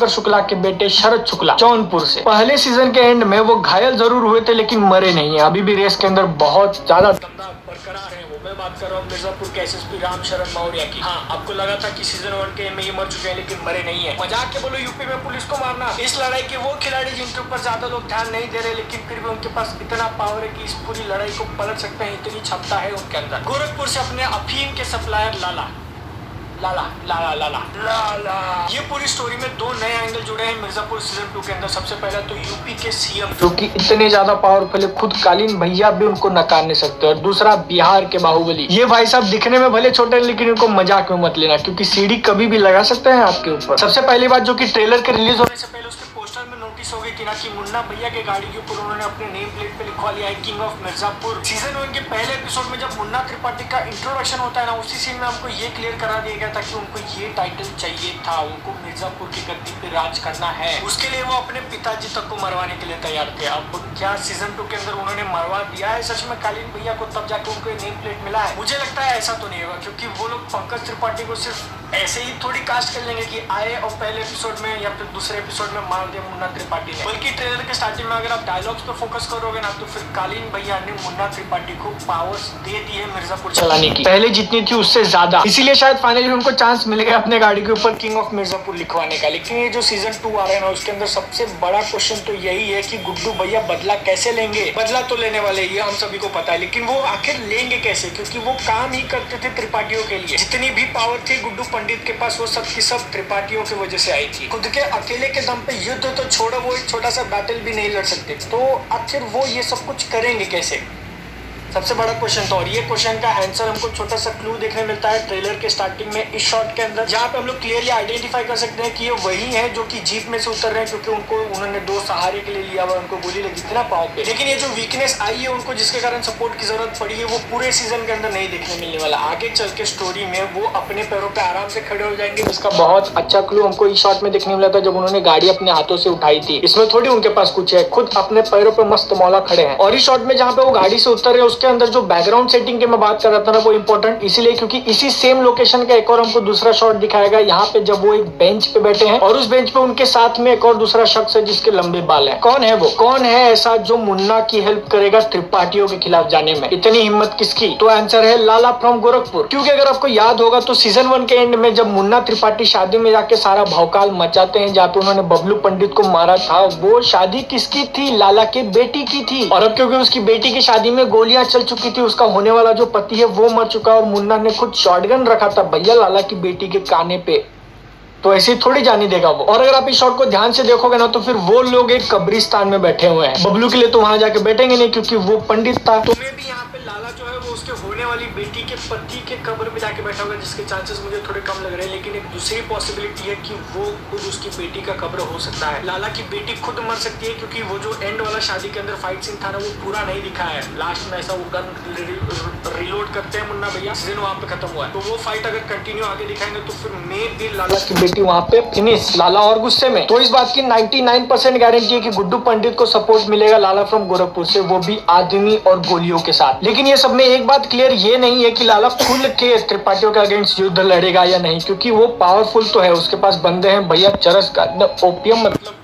शुक्ला के बेटे शरद शुक्ला जौनपुर से। पहले सीजन के एंड में वो घायल जरूर हुए थे लेकिन मरे नहीं है, अभी भी रेस के अंदर बहुत ज्यादा बरकरार है। वो मैं बात कर रहा हूँ मिर्जापुर के एसएसपी राम शरण मौर्य की। हाँ, आपको लगा था कि सीजन 1 के में ये मर चुके हैं लेकिन मरे नहीं है। मजाक के बोलो यूपी में पुलिस को मारना। इस लड़ाई के वो खिलाड़ी जिनके ऊपर ज्यादा लोग ध्यान नहीं दे रहे लेकिन फिर भी उनके पास इतना पावर है कि इस पूरी लड़ाई को पलट सकते हैं, इतनी क्षमता है उनके अंदर। गोरखपुर से अपने अफीम के सप्लायर लाला लाला लाला लाला लाला ये पूरी स्टोरी में दो नए एंगल जुड़े हैं मिर्जापुर सीजन 2 के अंदर। सबसे पहला तो यूपी के सीएम जो कि इतने ज्यादा पावरफुल है, खुद कालीन भैया भी उनको नकार नहीं सकते। और दूसरा बिहार के बाहुबली। ये भाई साहब दिखने में भले छोटे हैं लेकिन इनको मजाक में मत लेना, क्योंकि सीढ़ी कभी भी लगा सकते हैं आपके ऊपर। सबसे पहली बात जो कि ट्रेलर के रिलीज होने से पहले उसके पोस्टर में नोटिस हो गई थी ना कि मुन्ना भैया के गाड़ी के ऊपर उन्होंने अपने नेम प्लेट पे लिखवा लिया है किंग ऑफ मिर्जापुर। सीजन 1 के पहले एपिसोड में जब मुन्ना त्रिपाठी का इंट्रोडक्शन होता है ना, उसी सीन में हमको ये क्लियर करा दिया गया था कि उनको ये टाइटल चाहिए था, उनको मिर्जापुर की गद्दी पे राज करना है। उसके लिए वो अपने पिताजी तक को मरवाने के लिए तैयार थे। अब क्या सीजन 2 के अंदर उन्होंने मरवा दिया है सच में कालीन भैया को, तब जाके उनको नेम प्लेट मिला है? मुझे लगता है ऐसा तो नहीं होगा, क्योंकि वो लोग पंकज त्रिपाठी को सिर्फ ऐसे ही थोड़ी कास्ट कर लेंगे कि आए और पहले एपिसोड में या फिर दूसरे एपिसोड में मार दिया मुन्ना त्रिपाठी ने। बल्कि ट्रेलर के स्टार्टिंग में अगर आप डायलॉग्स पे फोकस करोगे ना, तो फिर कालीन भैया ने मुन्ना त्रिपाठी को पावर्स दे दी है मिर्जापुर चलाने की, पहले जितनी थी उससे ज्यादा। इसीलिए शायद फाइनली उनको चांस मिल गया अपने गाड़ी के ऊपर किंग ऑफ मिर्जापुर लिखवाने का। लेकिन ये जो सीजन 2 आ रहा है ना, उसके अंदर सबसे बड़ा क्वेश्चन तो यही है कि गुड्डू भैया बदला कैसे लेंगे। बदला तो लेने वाले ये हम सभी को पता है, लेकिन वो आखिर लेंगे कैसे? क्योंकि वो काम ही करते थे त्रिपाठियों के लिए। जितनी भी पावर थी गुड्डू पंडित के पास, वो सब की सब त्रिपाठियों की वजह से आई थी। खुद के अकेले के दम पे युद्ध तो छोड़ो, वो एक छोटा सा बैटल भी नहीं लड़ सकते, तो आखिर वो ये सब कुछ करेंगे कैसे? सबसे बड़ा क्वेश्चन तो, और ये क्वेश्चन का आंसर हमको छोटा सा क्लू देखने मिलता है ट्रेलर के स्टार्टिंग में इस शॉट के अंदर, जहाँ पे हम लोग क्लियरली आइडेंटिफाई कर सकते हैं कि ये वही है जो कि जीप में से उतर रहे हैं, क्योंकि उनको उन्होंने दो सहारे के लिए लिया हुआ, उनको गोली लगी थी ना पाँव पे। लेकिन ये जो वीकनेस आई है उनको, जिसके कारण सपोर्ट की जरूरत पड़ी है, वो पूरे सीजन के अंदर नहीं देखने मिलने वाला। आगे चल के स्टोरी में वो अपने पैरों पे आराम से खड़े हो जाएंगे, जिसका बहुत अच्छा क्लू हमको इस शॉट में देखने मिला था जब उन्होंने गाड़ी अपने हाथों से उठाई थी। इसमें थोड़ी उनके पास कुछ है, खुद अपने पैरों पे मस्त मौला खड़े हैं। और इस शॉट में जहाँ पे वो गाड़ी से उतर रहे हैं, उसके अंदर जो बैकग्राउंड सेटिंग के मैं बात कर रहा था ना, वो इंपॉर्टेंट इसलिए क्योंकि इसी सेम लोकेशन का एक और हमको दूसरा शॉट दिखाएगा, यहाँ पे जब वो एक बेंच पे बैठे हैं और उस बेंच पे उनके साथ में एक और दूसरा शख्स है जिसके लंबे बाल हैं। कौन है वो? कौन है ऐसा जो मुन्ना की हेल्प करेगा त्रिपाठियों के खिलाफ जाने में? इतनी हिम्मत किसकी? तो आंसर है लाला फ्रॉम गोरखपुर। क्योंकि अगर आपको याद होगा तो सीजन 1 के एंड में जब मुन्ना त्रिपाठी शादी में जाके सारा भौकाल मचाते हैं, जहाँ पे उन्होंने बबलू पंडित को मारा था, वो शादी किसकी थी? लाला के बेटी की थी। और अब क्योंकि उसकी बेटी की शादी में गोलियां चल चुकी थी, उसका होने वाला जो पति है वो मर चुका और मुन्ना ने खुद शॉटगन रखा था भैया लाला की बेटी के काने पे, तो ऐसे थोड़ी जाने देगा वो। और अगर आप इस शॉट को ध्यान से देखोगे ना, तो फिर वो लोग एक कब्रिस्तान में बैठे हुए हैं। बबलू के लिए तो वहां जाके बैठेंगे नहीं क्योंकि वो पंडित था, तो मैं भी यहाँ पे लाला जो है वो उसके होने वाली बेटी के पति के कब्र में जाके बैठा होगा, जिसके चांसेस मुझे थोड़े कम लग रहे हैं। लेकिन एक दूसरी पॉसिबिलिटी है कि वो खुद उसकी बेटी का कब्र हो सकता है। लाला की बेटी खुद मर सकती है, क्योंकि वो जो एंड वाला शादी के अंदर फाइट सीन था ना, वो पूरा नहीं दिखाया है। लास्ट में ऐसा वो गन रिलोड करते हैं मुन्ना भैया, सीजन वहां पे खत्म हुआ है। तो वो फाइट अगर कंटिन्यू आगे दिखाएंगे तो फिर मे भी लाला की बेटी वहां पे फिनिश। लाला और गुस्से में। तो इस बात की 99% गारंटी है कि गुड्डू पंडित को सपोर्ट मिलेगा लाला फ्रॉम गोरखपुर से, वो भी आदमी और गोलियों के साथ। लेकिन ये सब में एक बात क्लियर ये नहीं है कि लाला खुल के त्रिपाठियों के अगेंस्ट युद्ध लड़ेगा या नहीं, क्योंकि वो पावरफुल तो है, उसके पास बंदे हैं भैया चरस का ओपियम, मतलब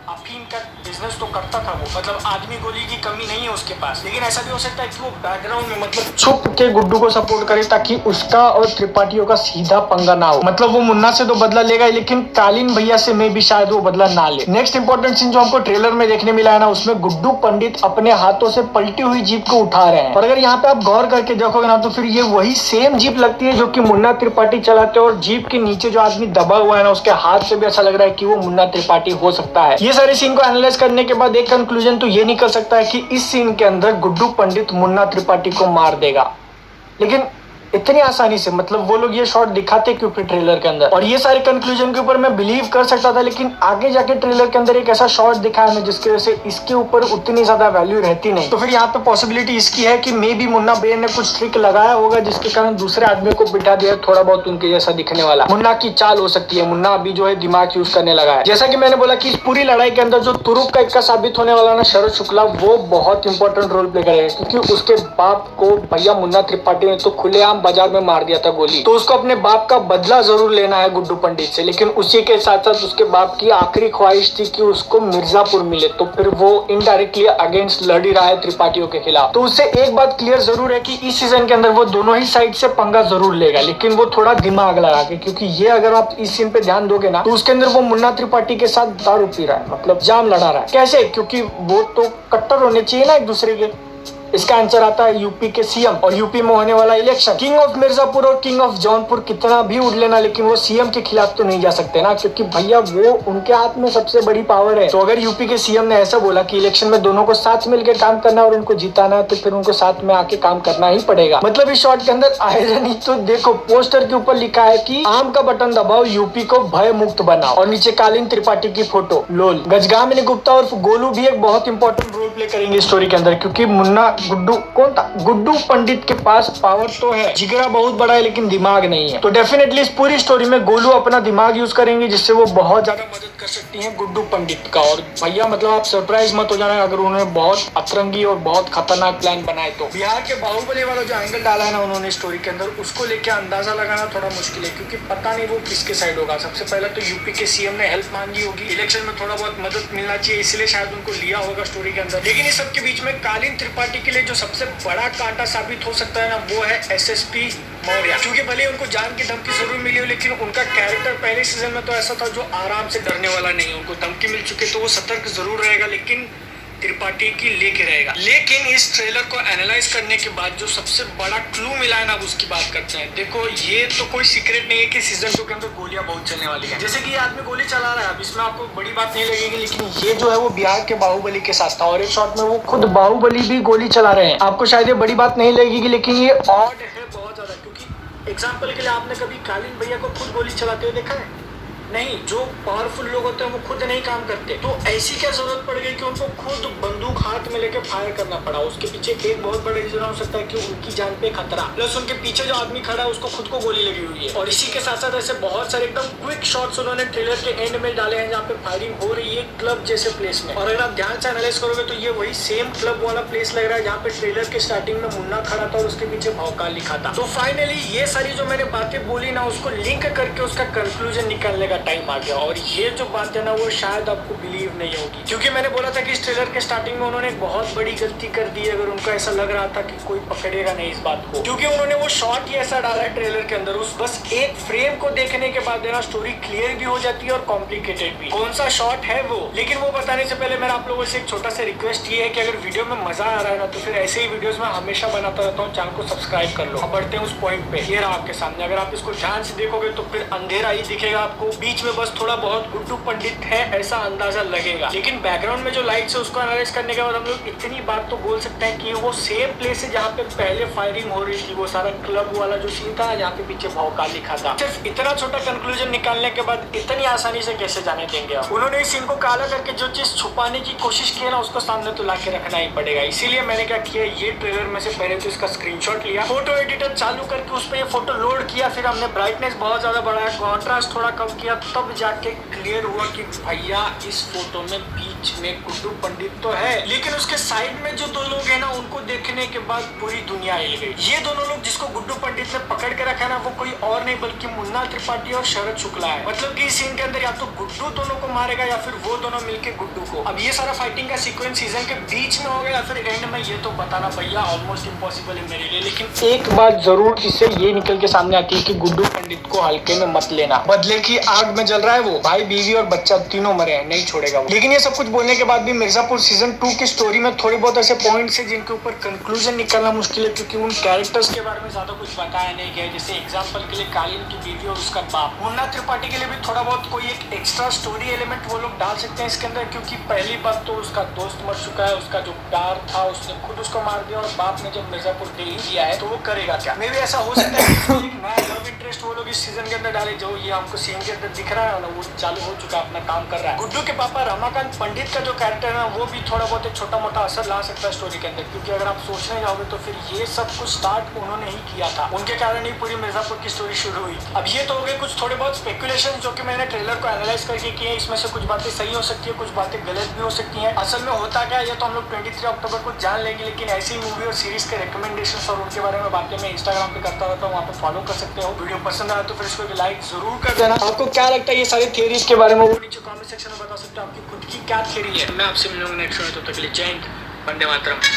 अफीम का बिजनेस तो करता था वो, मतलब आदमी गोली की कमी नहीं है उसके पास। लेकिन ऐसा भी हो सकता है कि वो बैकग्राउंड में मतलब छुप के गुड्डू को सपोर्ट करे, ताकि उसका और त्रिपाठियों का सीधा पंगा ना हो। मतलब वो मुन्ना से तो बदला लेगा, लेकिन कालीन भैया से में भी शायद वो बदला ना ले। नेक्स्ट इंपॉर्टेंट सीन जो हमको ट्रेलर में देखने मिला है ना, उसमें गुड्डू पंडित अपने हाथों से पलटी हुई जीप को उठा रहे हैं। और अगर यहाँ पे आप गौर करके देखोगे ना, तो फिर ये वही सेम जीप लगती है जो कि मुन्ना त्रिपाठी चलाते हैं। और जीप के नीचे जो आदमी दबा हुआ है ना, उसके हाथ से भी ऐसा लग रहा है कि वो मुन्ना त्रिपाठी हो सकता है। ये सारे सीन को एनालाइज करने के बाद एक कंक्लूजन तो ये निकल सकता है कि इस सीन के अंदर गुड्डू पंडित मुन्ना त्रिपाठी को मार देगा। लेकिन इतनी आसानी से, मतलब वो लोग ये शॉट दिखाते क्यों फिर ट्रेलर के अंदर? और ये सारे कंक्लूजन के ऊपर मैं बिलीव कर सकता था, लेकिन आगे जाके ट्रेलर के अंदर एक ऐसा शॉट दिखाया है जिसकी वजह से इसके ऊपर उतनी ज्यादा वैल्यू रहती नहीं। तो फिर यहाँ पे पॉसिबिलिटी इसकी है कि मे बी मुन्ना भैया ने कुछ ट्रिक लगाया होगा, जिसके कारण दूसरे आदमी को बिठा दिया थोड़ा बहुत उनके जैसा दिखने वाला। मुन्ना की चाल हो सकती है, मुन्ना अभी जो है दिमाग यूज करने लगा है। जैसा कि मैंने बोला कि इस पूरी लड़ाई के अंदर जो तुरुप का इक्का साबित होने वाला ना शरद शुक्ला, वो बहुत इंपॉर्टेंट रोल प्ले करेगा, क्योंकि उसके बाप को भैया मुन्ना त्रिपाठी ने तो खुलेआम बाजार में मार दिया था गोली, तो उसको अपने बाप का बदला जरूर लेना है गुड्डू पंडित से। लेकिन उसी के साथ साथ उसके बाप की आखिरी ख्वाहिश थी कि उसको मिर्जापुर मिले, तो फिर वो इनडायरेक्टली अगेंस्ट लड़ ही रहा है त्रिपाठियों के खिलाफ। तो उससे एक बात क्लियर जरूर है कि इस सीजन के अंदर वो दोनों ही साइड से पंगा जरूर लेगा, लेकिन वो थोड़ा दिमाग लगा के, क्योंकि ये अगर आप इस सीन पे ध्यान दोगे ना, तो उसके अंदर वो मुन्ना त्रिपाठी के साथ दारू पी रहा है, मतलब जाम लड़ा रहा है। कैसे? क्योंकि वो तो कट्टर होने चाहिए ना एक दूसरे के। इसका आंसर आता है यूपी के सीएम और यूपी में होने वाला इलेक्शन। किंग ऑफ मिर्जापुर और किंग ऑफ जौनपुर कितना भी उड़ लेना, लेकिन वो सीएम के खिलाफ तो नहीं जा सकते ना, क्योंकि भैया वो उनके हाथ में सबसे बड़ी पावर है। तो अगर यूपी के सीएम ने ऐसा बोला कि इलेक्शन में दोनों को साथ मिलकर काम करना और उनको जिताना है, तो फिर उनको साथ में आके काम करना ही पड़ेगा। मतलब इस शॉट के अंदर आयरनी तो देखो, पोस्टर के ऊपर लिखा है कि आम का बटन दबाओ, यूपी को भय मुक्त बनाओ, और नीचे कालीन त्रिपाठी की फोटो। लोल गजगामिनी गुप्ता और गोलू भी एक बहुत इंपॉर्टेंट रोल प्ले करेंगे स्टोरी के अंदर, क्योंकि मुन्ना गुड्डू कौन था, गुड्डू पंडित के पास पावर तो है, जिगरा बहुत बड़ा है, लेकिन दिमाग नहीं है। तो डेफिनेटली इस पूरी स्टोरी में गोलू अपना दिमाग यूज करेंगे, जिससे वो बहुत ज्यादा मदद कर सकती हैं गुड्डू पंडित का। और भैया मतलब आप सरप्राइज मत हो जाना अगर उन्होंने बहुत अतरंगी और बहुत खतरनाक प्लान बनाए तो। बिहार के बाहुबली वाला जो एंगल डाला है ना उन्होंने स्टोरी के अंदर, उसको लेके अंदाजा लगाना थोड़ा मुश्किल है, क्योंकि पता नहीं वो किसके साइड होगा। सबसे पहले तो यूपी के सीएम ने हेल्प मांगी होगी, इलेक्शन में थोड़ा बहुत मदद मिलना चाहिए, इसलिए शायद उनको लिया होगा स्टोरी के अंदर। लेकिन इस सबके बीच में कालीन त्रिपाठी के लिए जो सबसे बड़ा कांटा साबित हो सकता है ना, वो है एसएसपी मौर्य। क्योंकि भले उनको जान की धमकी जरूर मिली हो, लेकिन उनका कैरेक्टर पहले सीजन में तो ऐसा था जो आराम से डरने वाला नहीं है। उनको धमकी मिल चुकी तो वो सतर्क जरूर रहेगा, लेकिन त्रिपाठी की लेके रहेगा। लेकिन इस ट्रेलर को एनालाइज करने के बाद जो सबसे बड़ा क्लू मिला है ना, उसकी बात करते हैं। देखो ये तो कोई सीक्रेट नहीं है कि सीजन 2 के अंदर गोलियां बहुत चलने वाली है। जैसे कि ये आदमी गोली चला रहा है, अब इसमें आपको बड़ी बात नहीं लगेगी, लेकिन ये जो है वो बिहार के बाहुबली के साथ था, और एक शॉट में वो खुद बाहुबली भी गोली चला रहे हैं। आपको शायद ये बड़ी बात नहीं लगेगी, लेकिन ये ऑड है बहुत ज्यादा, क्योंकि एग्जाम्पल के लिए आपने कभी कालीन भैया को खुद गोली चलाते हुए देखा है? नहीं। जो पावरफुल लोग होते हैं वो खुद नहीं काम करते, तो ऐसी क्या जरूरत पड़ गई कि उनको खुद बंदूक हाथ में लेके फायर करना पड़ा? उसके पीछे एक बहुत बड़ा रीजन हो सकता है कि उनकी जान पे खतरा, प्लस उनके पीछे जो आदमी खड़ा है उसको खुद को गोली लगी हुई है। और इसी के साथ साथ ऐसे बहुत सारे एकदम क्विक शॉट्स उन्होंने ट्रेलर के एंड में डाले हैं, जहाँ पे फायरिंग हो रही है क्लब जैसे प्लेस में। और अगर आप ध्यान से एनालाइज करोगे तो ये वही सेम क्लब वाला प्लेस लग रहा है जहाँ पे ट्रेलर के स्टार्टिंग में मुन्ना खड़ा था और उसके पीछे भौकाल लिखा था। तो फाइनली ये सारी जो मैंने बातें बोली ना, उसको लिंक करके उसका कंक्लूजन निकालने का टाइम आ गया। और ये जो बात है ना, वो शायद आपको बिलीव नहीं होगी, क्योंकि मैंने बोला था कि इस ट्रेलर के स्टार्टिंग में उन्होंने एक बहुत बड़ी गलती कर दी अगर उनको ऐसा लग रहा था कि कोई पकड़ेगा नहीं इस बात को, क्योंकि उन्होंने वो शॉट ही ऐसा डाला है ट्रेलर के अंदर, उस बस एक फ्रेम को देखने के बाद ना स्टोरी क्लियर भी हो जाती है और कॉम्प्लिकेटेड भी। कौन सा शॉट है वो, लेकिन वो बताने से पहले मेरा आप लोगों से एक छोटा सा रिक्वेस्ट ये है कि अगर वीडियो में मजा आ रहा है ना, तो फिर ऐसे ही वीडियोस में हमेशा बनाता रहता हूँ, चैनल को सब्सक्राइब कर लो। अब बढ़ते हैं उस पॉइंट पे। ये रहा आपके सामने, अगर आप इसको ध्यान से देखोगे तो फिर अंधेरा ही दिखेगा आपको, बीच में बस थोड़ा बहुत गुड्डू पंडित है ऐसा अंदाजा लगेगा, लेकिन बैकग्राउंड में जो लाइट्स है उसको एनालाइज करने के बाद हम लोग इतनी बात तो बोल सकते हैं कि वो सेम प्लेस है जहाँ पे पहले फायरिंग हो रही थी, वो सारा क्लब वाला जो सीन था जहाँ पे पीछे भौकाल लिखा था। सिर्फ इतना छोटा कंक्लूजन निकालने के बाद इतनी आसानी से कैसे जाने देंगे आप? उन्होंने इस सीन को काला करके जो चीज छुपाने की कोशिश की है ना, उसको सामने तो ला के रखना ही पड़ेगा। इसीलिए मैंने क्या किया, ये ट्रेलर में से पहले तो इसका स्क्रीनशॉट लिया, फोटो एडिटर चालू करके उस पर ये फोटो लोड किया, फिर हमने ब्राइटनेस बहुत ज्यादा बढ़ाया, कॉन्ट्रास्ट थोड़ा कम किया, तब जाके क्लियर हुआ कि भैया इस फोटो में बीच में गुड्डू पंडित तो है, लेकिन उसके साइड में जो दो लोग हैं ना, उनको देखने के बाद पूरी दुनिया हिल गई। ये दोनों लोग जिसको गुड्डू पंडित ने पकड़ के रखा है ना, वो कोई और नहीं बल्कि मुन्ना त्रिपाठी और शरद शुक्ला है। मतलब कि इस सीन के अंदर या तो गुड्डू दोनों को मारेगा या फिर वो दोनों मिलके गुड्डू को। अब ये सारा फाइटिंग का सीक्वेंस सीजन के बीच में होगा या फिर एंड में, ये तो बताना भैया ऑलमोस्ट इम्पॉसिबल है मेरे लिए। लेकिन एक बात जरूर इससे ये निकल के सामने आती है कि गुड्डू पंडित को हल्के में मत लेना, बदले की आग में जल रहा है वो, भाई बीवी और बच्चा तीनों मरे हैं, नहीं छोड़ेगा वो। लेकिन ये सब कुछ बोलने के बाद भी मिर्जापुर सीजन 2 की स्टोरी में थोड़ी बहुत ऐसे पॉइंट्स हैं जिनके ऊपर कंक्लूजन निकालना मुश्किल है, क्योंकि उन कैरेक्टर्स के बारे में ज्यादा कुछ बताया नहीं गया। जैसे एग्जांपल के लिए कालीन की बीवी और उसका बाप। मुन्ना त्रिपाठी के लिए भी थोड़ा बहुत कोई एक एक्स्ट्रा स्टोरी एलिमेंट वो लोग डाल सकते हैं इसके अंदर, क्योंकि पहली बात तो उसका दोस्त मर चुका है, उसका जो प्यार था उसने खुद उसको मार दिया, और बाप ने जब मिर्जापुर दे ही दिया है तो वो करेगा क्या? मे भी ऐसा हो सकता है कि एक नया लव इंटरेस्ट वो वो लोग इस सीजन के अंदर डाले, जो ये हमको सीन के अंदर दिख रहा है ना, वो चालू हो चुका है, अपना काम कर रहा है। गुड्डू के पापा रमाकांत पंडित का जो कैरेक्टर है ना, वो भी थोड़ा बहुत एक छोटा मोटा असर ला सकता है स्टोरी के अंदर, क्योंकि अगर आप सोचने जाओगे तो फिर ये सब कुछ स्टार्ट उन्होंने ही किया था, उनके कारण ही पूरी मिर्जापुर की स्टोरी शुरू हुई। अब ये तो हो गए कुछ थोड़े बहुत स्पेकुलेशन जो कि मैंने ट्रेलर को एनालाइज करके किए। इसमें से कुछ बातें सही हो सकती है, कुछ बातें गलत भी हो सकती हैं। असल में होता क्या है ये तो हम लोग 23 अक्टूबर को जान लेंगे, लेकिन ऐसी मूवी और सीरीज के रिकमेंडेशन और उनके बारे में बातें मैं इंस्टाग्राम पे करता रहता हूँ, वहाँ पे फॉलो कर सकते हो। वीडियो पसंद आया तो फिर इसको एक लाइक जरूर कर देना। आपको क्या लगता है ये सारी थियरीज के बारे में, वो नीचे कमेंट सेक्शन में बता सकते हो, आपकी खुद की क्या थियरी है। मैं आपसे मिलूंगा नेक्स्ट वीडियो, तब तक के लिए जय हिंद, वंदे मातरम।